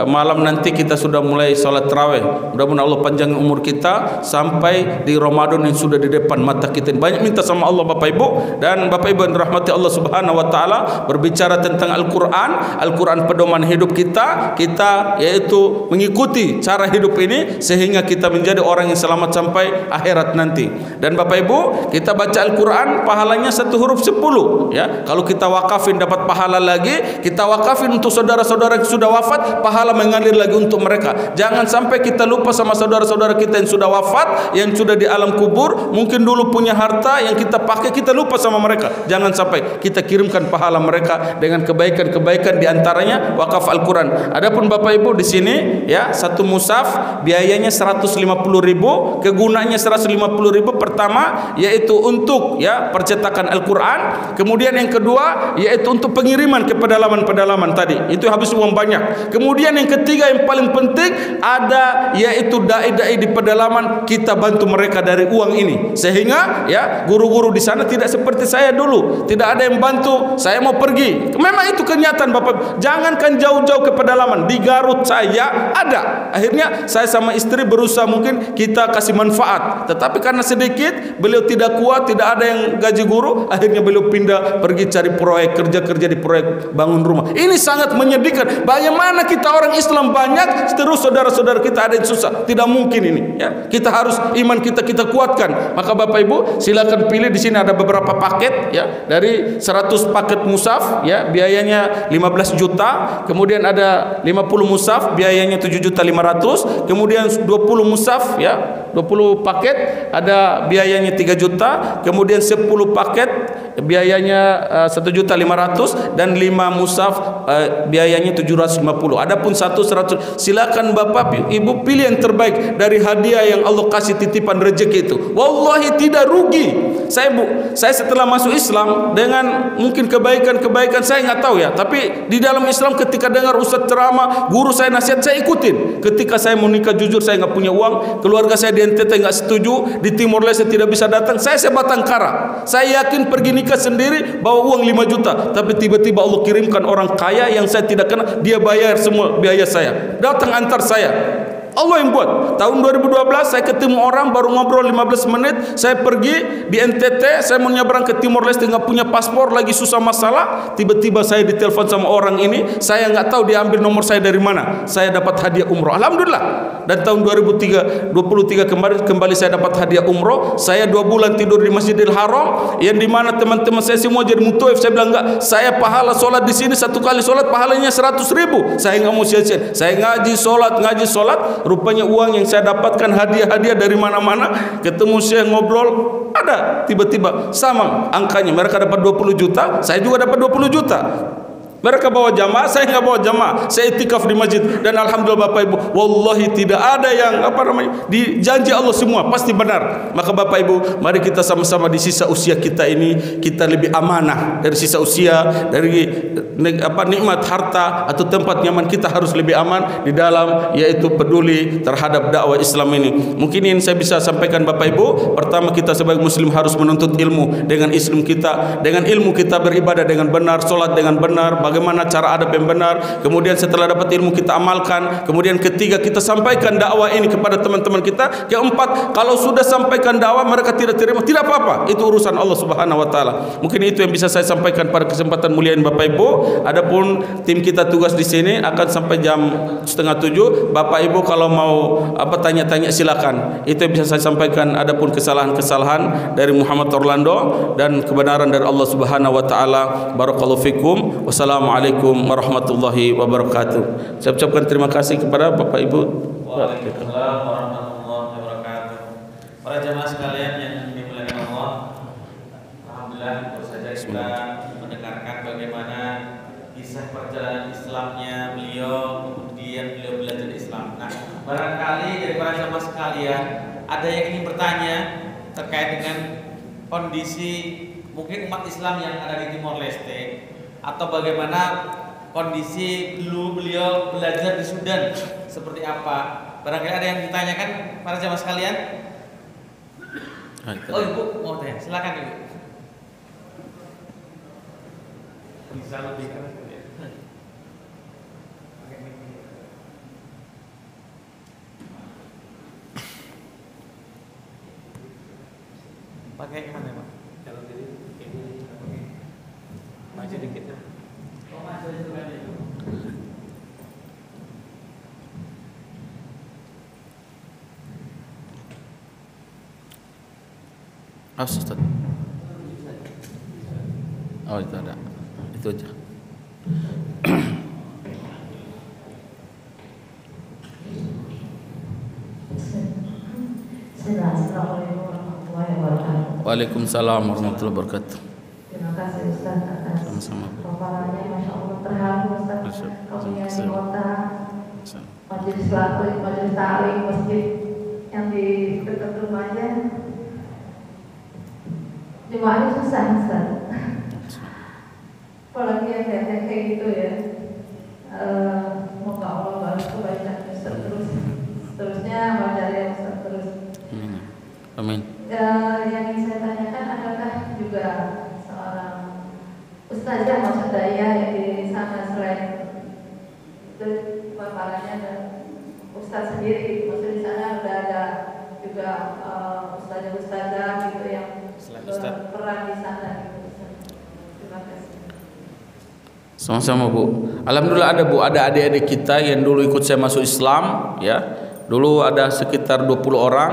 malam nanti kita sudah mulai salat tarawih. Mudah-mudahan Allah panjangkan umur kita sampai di Ramadan yang sudah di depan mata kita. Banyak minta sama Allah Bapak Ibu, dan Bapak Ibu yang dirahmati Allah Subhanahu wa taala, berbicara tentang Al-Qur'an. Al-Qur'an pedoman hidup kita yaitu mengikuti cara hidup ini sehingga kita menjadi orang yang selamat sampai akhirat nanti. Dan Bapak Ibu, kita baca Al-Qur'an pahalanya 1 huruf 10 ya. Kalau kita wakafin dapat pahala lagi, kita wakafin untuk saudara-saudara yang sudah wafat, pahala mengalir lagi untuk mereka. Jangan sampai kita lupa sama saudara-saudara kita yang sudah wafat, yang sudah di alam kubur, mungkin dulu punya harta yang kita pakai, kita lupa sama mereka. Jangan sampai kita kirimkan pahala mereka dengan kebaikan-kebaikan, di antaranya wakaf Al-Qur'an. Adapun Bapak Ibu di sini ya, 1 mushaf biayanya 150.000, kegunaannya 150.000. Pertama yaitu untuk ya percetakan Al-Qur'an, kemudian yang kedua yaitu untuk pengiriman ke pedalaman-pedalaman tadi, itu habis uang banyak. Kemudian yang ketiga yang paling penting ada yaitu dai-dai di pedalaman, kita bantu mereka dari uang ini, sehingga ya guru-guru di sana tidak seperti saya dulu, tidak ada yang bantu. Saya mau pergi, memang itu kenyataan Bapak. Jangankan jauh-jauh ke pedalaman, di Garut saya ada. Akhirnya saya sama istri berusaha mungkin kita kasih manfaat, tetapi karena sedikit beliau tidak kuat, tidak ada yang gaji guru, akhirnya beliau pindah pergi cari proyek, kerja di proyek bangun rumah. Ini sangat menyedihkan. Bagaimana kita orang Islam banyak, terus saudara-saudara kita ada yang susah? Tidak mungkin ini ya. Kita harus iman kita kuatkan. Maka Bapak Ibu silakan pilih, di sini ada beberapa paket ya, dari 100 paket mushaf ya biayanya 15 juta, kemudian ada 50 mushaf biayanya 7.500.000, kemudian 20 mushaf ya, 20 paket ada biayanya 3 juta, kemudian 10 paket biayanya 1.500.000, dan 5 mushaf biayanya 750. Adapun 100. Silakan Bapak Ibu pilih yang terbaik dari hadiah yang Allah kasih titipan rezeki itu. Wallahi tidak rugi. Saya setelah masuk Islam dengan mungkin kebaikan saya nggak tahu ya, tapi di dalam Islam ketika dengar ustaz ceramah, guru saya nasihat, saya ikutin. Ketika saya mau nikah, jujur saya nggak punya uang, keluarga saya di NTT nggak setuju, di Timor Leste tidak bisa datang, saya Batang Kara. Saya yakin pergi nikah sendiri bawa uang 5 juta, tapi tiba-tiba Allah kirimkan orang kaya yang saya tidak kenal, dia bayar semua biaya saya, datang antar saya. Allah yang buat. Tahun 2012 saya ketemu orang, baru ngobrol 15 menit, saya pergi di NTT, saya mau nyebrang ke Timor Leste, nggak punya paspor, lagi susah masalah, tiba-tiba saya ditelepon sama orang ini, saya nggak tahu dia ambil nomor saya dari mana, saya dapat hadiah umroh, alhamdulillah. Dan tahun 2023 kembali saya dapat hadiah umroh. Saya 2 bulan tidur di Masjidil Haram, yang dimana teman-teman saya semua jadi mutoif. Saya bilang enggak, saya pahala solat di sini 1 kali solat pahalanya 100.000. Saya nggak mau sia-sia, saya ngaji solat. Rupanya uang yang saya dapatkan hadiah-hadiah dari mana-mana, ketemu saya ngobrol, ada tiba-tiba sama angkanya, mereka dapat 20 juta, saya juga dapat 20 juta. Mereka bawa jamaah, saya nggak bawa jamaah. Saya itikaf di masjid dan alhamdulillah Bapak Ibu, wallahi tidak ada yang dijanji Allah semua pasti benar. Maka Bapak Ibu, mari kita sama-sama di sisa usia kita ini kita lebih amanah dari sisa usia, dari nikmat harta atau tempat nyaman, kita harus lebih aman di dalam, yaitu peduli terhadap dakwah Islam ini. Mungkin ini saya bisa sampaikan Bapak Ibu. Pertama, kita sebagai muslim harus menuntut ilmu. Dengan Islam kita, dengan ilmu kita beribadah dengan benar, sholat dengan benar, bagaimana cara adab yang benar. Kemudian setelah dapat ilmu kita amalkan. Kemudian ketiga, kita sampaikan dakwah ini kepada teman-teman kita. Keempat, kalau sudah sampaikan dakwah mereka tidak terima, tidak apa-apa, itu urusan Allah Subhanahu wa taala. Mungkin itu yang bisa saya sampaikan pada kesempatan mulia ini Bapak Ibu. Adapun tim kita tugas di sini akan sampai jam 6:30. Bapak Ibu kalau mau tanya-tanya silakan. Itu yang bisa saya sampaikan. Adapun kesalahan-kesalahan dari Muhammad Orlando dan kebenaran dari Allah Subhanahu wa taala. Barakallahu fikum. Wassalamualaikum warahmatullahi wabarakatuh. Saya ucapkan terima kasih kepada Bapak Ibu. Waalaikumsalam warahmatullahi wabarakatuh. Para jamaah sekalian yang dimuliakan Allah, alhamdulillah baru saja kita mendengarkan bagaimana kisah perjalanan Islamnya beliau, kemudian beliau belajar Islam. Nah, barangkali dari para jamaah sekalian ada yang ingin bertanya terkait dengan kondisi mungkin umat Islam yang ada di Timor Leste, atau bagaimana kondisi dulu beliau belajar di Sudan seperti apa. Barangkali ada yang ditanyakan para jamaah sekalian. Oh Ibu mau tanya, silakan Ibu. Bisa lebih kan? Pakai mana Pak? Kalau ini maju dikit ya. Oh maju juga nih. Ustaz. Oh itu ada. Itu aja. Assalamualaikum warahmatullahi wabarakatuh. Waalaikumsalam warahmatullahi wabarakatuh. Terima kasih Ustaz atas Sama-sama. paparannya, Masya Allah terharu Ustaz. Kaunya di kota, majelis taklim, majelis ta'lim, masjid yang di dekat rumahnya. Jemaahnya susah Ustaz. Apalagi yang kayak gitu ya. Moga Allah balas kebaikan Ustaz terusnya mengajari Ustaz terus. Amin. Yang ingin saya tanyakan, adakah juga seorang ustazah maksud saya yang di sana selain paparannya dan ustaz sendiri, maksud di sana udah ada juga ustazah gitu yang berperan di sana gitu. Terima kasih. Sama-sama Bu. Alhamdulillah ada Bu, ada adik-adik kita yang dulu ikut saya masuk Islam ya. Dulu ada sekitar 20 orang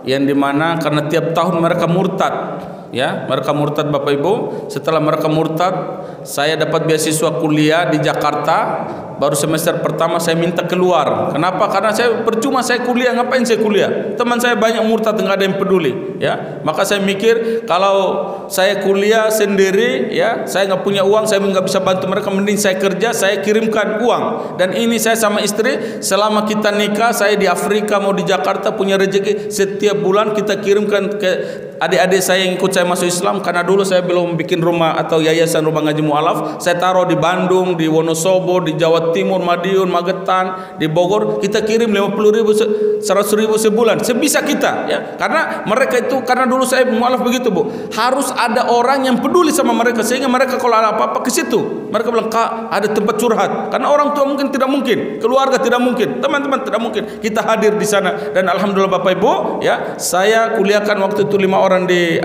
yang dimana karena tiap tahun mereka murtad ya, mereka murtad Bapak Ibu. Setelah mereka murtad, saya dapat beasiswa kuliah di Jakarta. Baru semester pertama saya minta keluar. Kenapa? Karena saya percuma saya kuliah, ngapain saya kuliah? Teman saya banyak murtad, nggak ada yang peduli ya. Maka saya mikir kalau saya kuliah sendiri ya, saya nggak punya uang, saya nggak bisa bantu mereka, mending saya kerja, saya kirimkan uang. Dan ini saya sama istri selama kita nikah, saya di Afrika mau di Jakarta punya rezeki, setiap bulan kita kirimkan ke adik-adik saya yang ikut saya masuk Islam. Karena dulu saya belum bikin rumah atau yayasan rumah ngaji mu'alaf, saya taruh di Bandung, di Wonosobo, di Jawa Timur, Madiun, Magetan, di Bogor. Kita kirim 50.000, 100.000 sebulan sebisa kita ya. Karena mereka itu, karena dulu saya mu'alaf begitu Bu, harus ada orang yang peduli sama mereka, sehingga mereka kalau ada apa-apa ke situ mereka bilang, Kak ada tempat curhat. Karena orang tua mungkin tidak mungkin, keluarga tidak mungkin, teman-teman tidak mungkin, kita hadir di sana. Dan alhamdulillah Bapak Ibu ya, saya kuliahkan waktu itu 5 orang di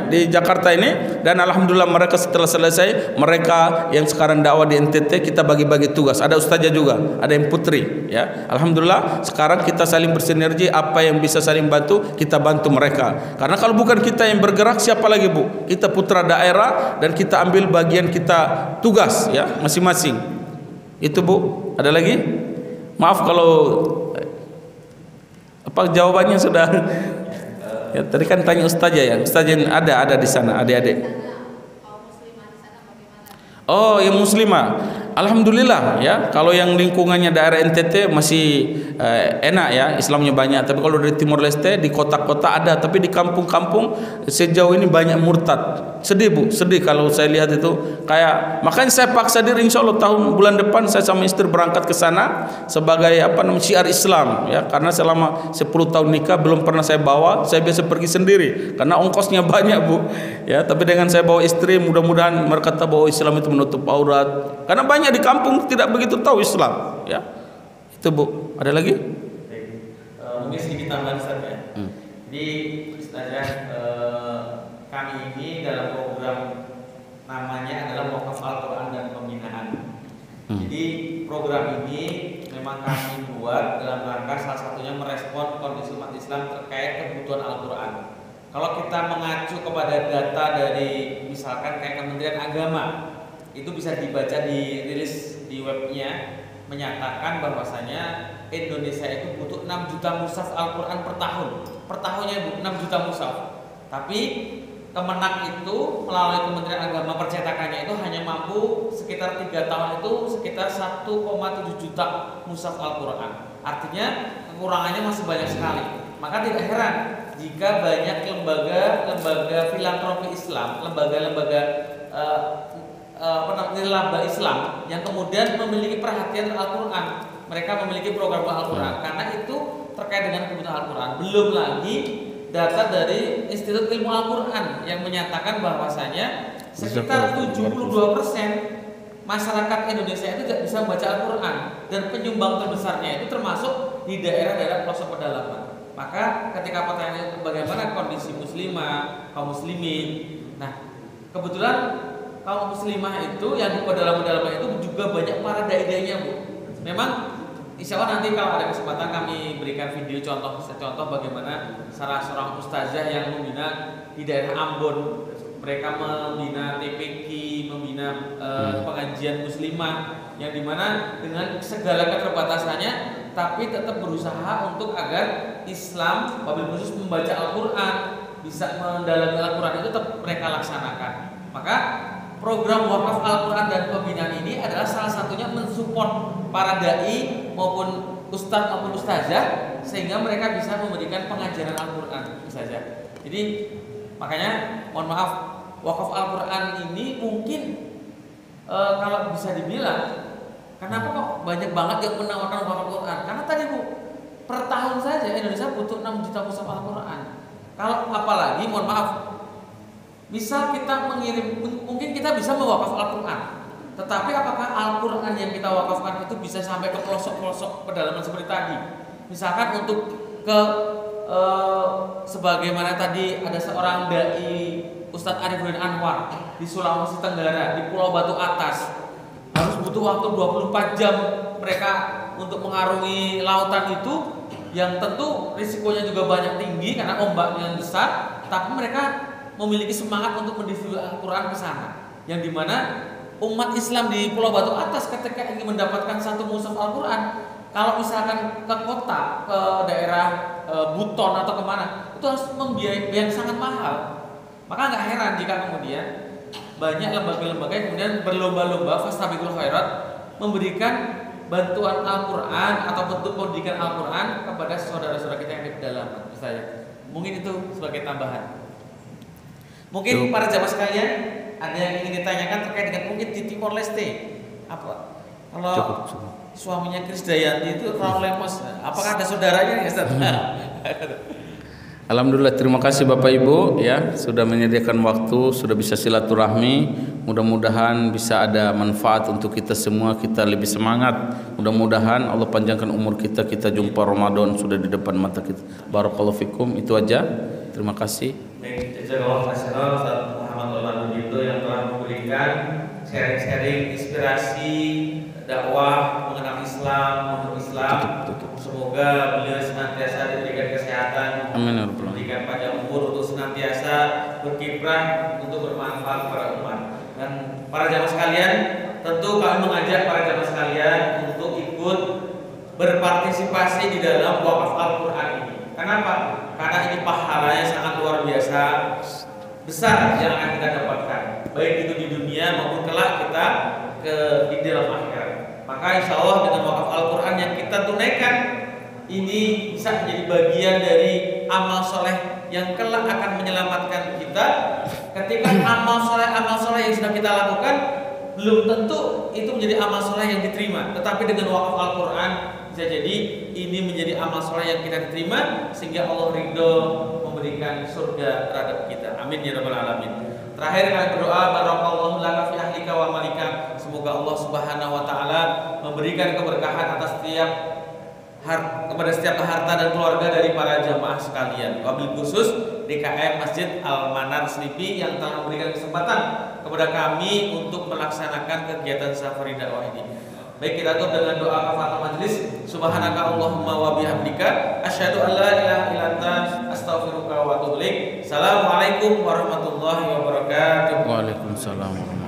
di Jakarta ini. Dan alhamdulillah mereka setelah selesai, mereka yang sekarang dakwah di NTT, kita bagi-bagi tugas. Ada ustazah juga, ada yang putri ya. Alhamdulillah sekarang kita saling bersinergi, apa yang bisa saling bantu kita bantu mereka. Karena kalau bukan kita yang bergerak, siapa lagi Bu? Kita putra daerah dan kita ambil bagian kita tugas ya masing-masing. Itu Bu. Ada lagi? Maaf kalau jawabannya sudah. Ya, tadi kan tanya ustazah ya. Ustazah ada di sana, adik-adik. Oh, yang muslimah. Alhamdulillah ya. Kalau yang lingkungannya daerah NTT masih enak ya, Islamnya banyak. Tapi kalau dari Timor Leste di kota-kota ada, tapi di kampung-kampung sejauh ini banyak murtad. Sedih Bu, sedih kalau saya lihat itu. Kayak makanya saya paksa diri, insya Allah tahun bulan depan saya sama istri berangkat ke sana sebagai syiar Islam ya. Karena selama 10 tahun nikah belum pernah saya bawa, saya biasa pergi sendiri karena ongkosnya banyak Bu ya. Tapi dengan saya bawa istri, mudah-mudahan mereka tahu bahwa Islam itu menutup aurat, karena banyak di kampung tidak begitu tahu Islam ya. Itu Bu. Ada lagi? Mungkin sedikit tambahan Ustaz ya. Jadi Ustazah, kami ini dalam program namanya adalah Wakaf Al-Quran dan Pembinaan. Jadi program ini memang kami buat dalam rangka salah satunya merespon kondisi umat Islam terkait kebutuhan Al-Quran. Kalau kita mengacu kepada data dari misalkan kayak Kementerian Agama, itu bisa dibaca di rilis di webnya, menyatakan bahwasanya Indonesia itu butuh 6 juta mushaf Al-Quran per tahun. Per tahunnya 6 juta mushaf. Tapi Kemenak itu melalui Kementerian Agama percetakannya itu hanya mampu sekitar 3 tahun itu sekitar 1,7 juta mushaf Al-Quran. Artinya kekurangannya masih banyak sekali. Maka tidak heran jika banyak lembaga filantropi Islam, lembaga-lembaga nirlaba Islam yang kemudian memiliki perhatian Al-Quran. Mereka memiliki program Al-Quran karena itu terkait dengan kebutuhan Al-Quran. Belum lagi data dari Institut Ilmu Al-Quran yang menyatakan bahwasanya sekitar 72% masyarakat Indonesia itu tidak bisa membaca Al-Quran, dan penyumbang terbesarnya itu termasuk di daerah-daerah pelosok pedalaman. Maka ketika pertanyaan bagaimana kondisi muslimah, kaum muslimin, nah kebetulan kaum muslimah itu yang di pedalaman-pedalaman itu juga banyak para dai-dainya Bu. Memang insya Allah nanti kalau ada kesempatan kami berikan video contoh bagaimana salah seorang ustazah yang membina di daerah Ambon. Mereka membina TPQ, membina pengajian muslimah yang dimana dengan segala keterbatasannya tapi tetap berusaha untuk agar Islam, wabil khusus membaca Al-Quran, bisa mendalami Al-Quran itu tetap mereka laksanakan. Maka program Wakaf Al-Quran dan Pembinaan ini adalah salah satunya mensupport para dai maupun ustadz maupun ustazah sehingga mereka bisa memberikan pengajaran Al-Quran saja. Jadi makanya mohon maaf, Wakaf Al-Quran ini mungkin kalau bisa dibilang kenapa kok banyak banget yang menawarkan Wakaf Al-Quran? Karena tadi Bu, per tahun saja Indonesia butuh 6 juta mushaf Al-Quran. Kalau apalagi mohon maaf, misal kita mengirim, mungkin kita bisa mewakaf Al-Quran, tetapi apakah Al-Quran yang kita wakafkan itu bisa sampai ke pelosok-pelosok pedalaman seperti tadi? Misalkan untuk ke sebagaimana tadi ada seorang dai Ustadz Arifudin Anwar di Sulawesi Tenggara, di Pulau Batu Atas, harus butuh waktu 24 jam mereka untuk mengarungi lautan itu, yang tentu risikonya juga banyak tinggi karena ombaknya besar, tapi mereka memiliki semangat untuk mendistribusi Al-Quran ke sana, yang dimana umat Islam di Pulau Batu Atas ketika ingin mendapatkan satu mushaf Al-Quran, kalau misalkan ke kota, ke daerah Buton atau kemana, itu harus membiayai yang sangat mahal. Maka nggak heran jika kemudian banyak lembaga-lembaga yang kemudian berlomba-lomba fastabiqul khairat memberikan bantuan Al-Quran atau bentuk pendidikan Al-Quran kepada saudara-saudara kita yang di pedalaman. Misalnya, mungkin itu sebagai tambahan. Mungkin para jamaah sekalian ada yang ingin ditanyakan terkait dengan mungkin di Timor Leste. Apa? Kalau suaminya Krisdayanti itu Raul Lemos, apakah ada saudaranya ya Ustaz? Alhamdulillah, terima kasih Bapak Ibu ya sudah menyediakan waktu, sudah bisa silaturahmi. Mudah-mudahan bisa ada manfaat untuk kita semua, kita lebih semangat. Mudah-mudahan Allah panjangkan umur kita, kita jumpa Ramadan sudah di depan mata kita. Barakallahu fikum, itu aja. Terima kasih. Baik, jazakallahu khairan Ustaz Muhammad Orlando Dito yang telah memberikan sharing-sharing inspirasi dakwah mengenal Islam, menurut Islam. Semoga beliau senantiasa diberikan kesehatan, diberikan panjang umur untuk senantiasa berkiprah untuk bermanfaat kepada umat. Dan para jamaah sekalian, tentu kami mengajak para jamaah sekalian untuk ikut berpartisipasi di dalam wakaf Al-Quran ini. Kenapa? Karena ini pahalanya sangat luar biasa besar yang akan kita dapatkan, baik itu di dunia maupun kelak kita kita di dalam akhirat. Maka insya Allah dengan wakaf Al-Quran yang kita tunaikan ini bisa menjadi bagian dari amal soleh yang kelak akan menyelamatkan kita. Ketika amal soleh yang sudah kita lakukan belum tentu itu menjadi amal soleh yang diterima, tetapi dengan wakaf Al-Quran bisa jadi ini menjadi amal soleh yang kita diterima sehingga Allah ridho memberikan surga terhadap kita. Amin ya rabbal alamin. Terakhir kami berdoa barakallahu laka fi ahlika wa malika. Semoga Allah Subhanahu wa taala memberikan keberkahan atas kepada setiap harta dan keluarga dari para jamaah sekalian. Wabil khusus DKM Masjid Al-Manar Selipi yang telah memberikan kesempatan kepada kami untuk melaksanakan kegiatan safari dakwah ini. Baik, kita tutup dengan doa kafaratul majelis. Subhanaka Allahumma wa bihamdika asyhadu an la ilaha illa anta astaghfiruka wa atubu ilaik. Assalamualaikum warahmatullahi wabarakatuh. Waalaikumsalam.